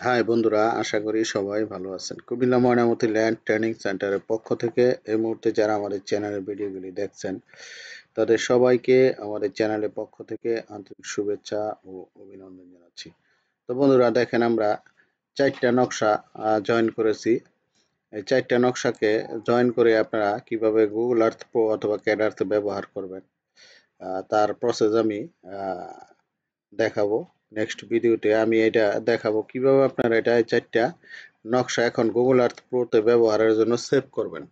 High বন্ধুরা, আশা করি সবাই ভালো আছেন। কুমিল্লা ময়নামতি ল্যান্ড ট্রেনিং সেন্টারের পক্ষ থেকে এই মুহূর্তে যারা আমাদের চ্যানেলের ভিডিওগুলি দেখছেন তাদের সবাইকে আমাদের চ্যানেলের পক্ষ থেকে আন্তরিক শুভেচ্ছা ও অভিনন্দন জানাচ্ছি। তো বন্ধুরা দেখেন, আমরা 4টা নকশা জয়েন করেছি। এই 4টা নকশাকে জয়েন করে আপনারা কিভাবে গুগল আর্থ প্রো অথবা ক্যাড আর্থ ব্যবহার করবেন তার প্রসেস আমি দেখাবো। নেক্সট ভিডিওতে আমি এটা দেখাবো কিভাবে আপনারা এটা এই 4টা নকশা এখন গুগল আর্থ প্রোতে ব্যবহারের জন্য সেভ করবেন।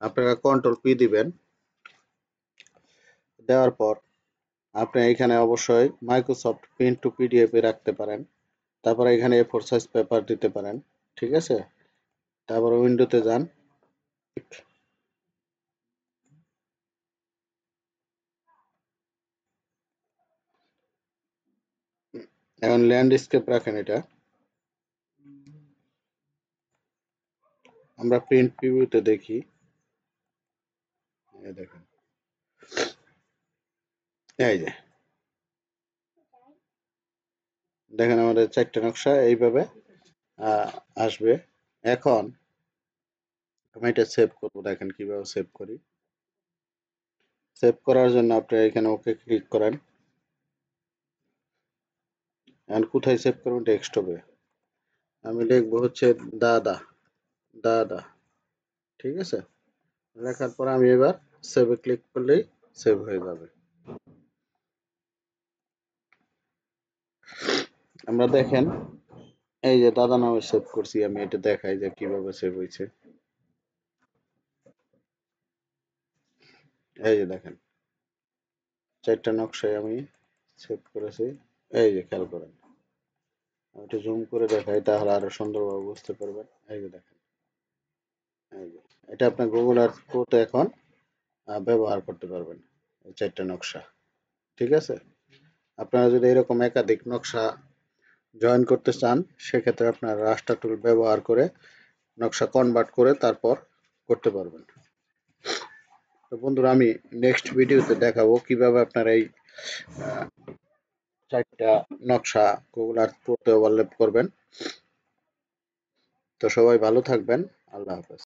আপনারা কন্ট্রোল পি দিবেন। দেওয়ার পর আপনি এখানে অবশ্যই মাইক্রোসফট প্রিন্ট টু পিডিএফ এ রাখতে পারেন। তারপরে এখানে A4 সাইজ পেপার দিতে পারেন। ঠিক আছে? তারপরে উইন্ডোতে যান। এখন ল্যান্ডস্কেপ রাখেন এটা। আমরা প্রিন্ট প্রিভিউতে দেখি। এই দেখেন, এই যে দেখেন আমাদের 4টা নকশা এইভাবে আসবে। এখন আমি এটা সেভ করব। দেখেন কিভাবে সেভ করি। সেভ করার জন্য আপনি এখানে ওকে ক্লিক করেন। এখন কোথায় সেভ করবেন? ডেস্কটপে। আমি লিখবো হচ্ছে দাদা, দাদা। ঠিক আছে? লেখার পর আমি এবার সেভে ক্লিক করলেই সেভ হয়ে যাবে। আমরা দেখেন, এই যে দাদা নামে সেভ করছি আমি। এটা দেখাই যে কিভাবে সেভ হয়েছে। এই যে দেখেন, 4টা নকশায় আমি সেভ করেছি। এই যে খেয়াল করেন, আমি একটু জুম করে দেখাই তাহলে আরো সুন্দরভাবে বুঝতে পারবেন। এই যে দেখেন, এই যে এটা আপনার গুগল আর্থ প্রোতে এখন ব্যবহার করতে পারবেন এই 4টা নকশা। ঠিক আছে? আপনারা যদি এরকম একাধিক নকশা জয়েন করতে চান সেক্ষেত্রে আপনারা রাস্টার টুল ব্যবহার করে নকশা কনভার্ট করে তারপর করতে পারবেন। তো বন্ধুরা, আমি নেক্সট ভিডিওতে দেখাবো কিভাবে আপনারা এই 4টা নকশা গুগল আর্থ প্রোতে ওভারল্যাপ করবেন। তো সবাই ভালো থাকবেন। আল্লাহ হাফেজ।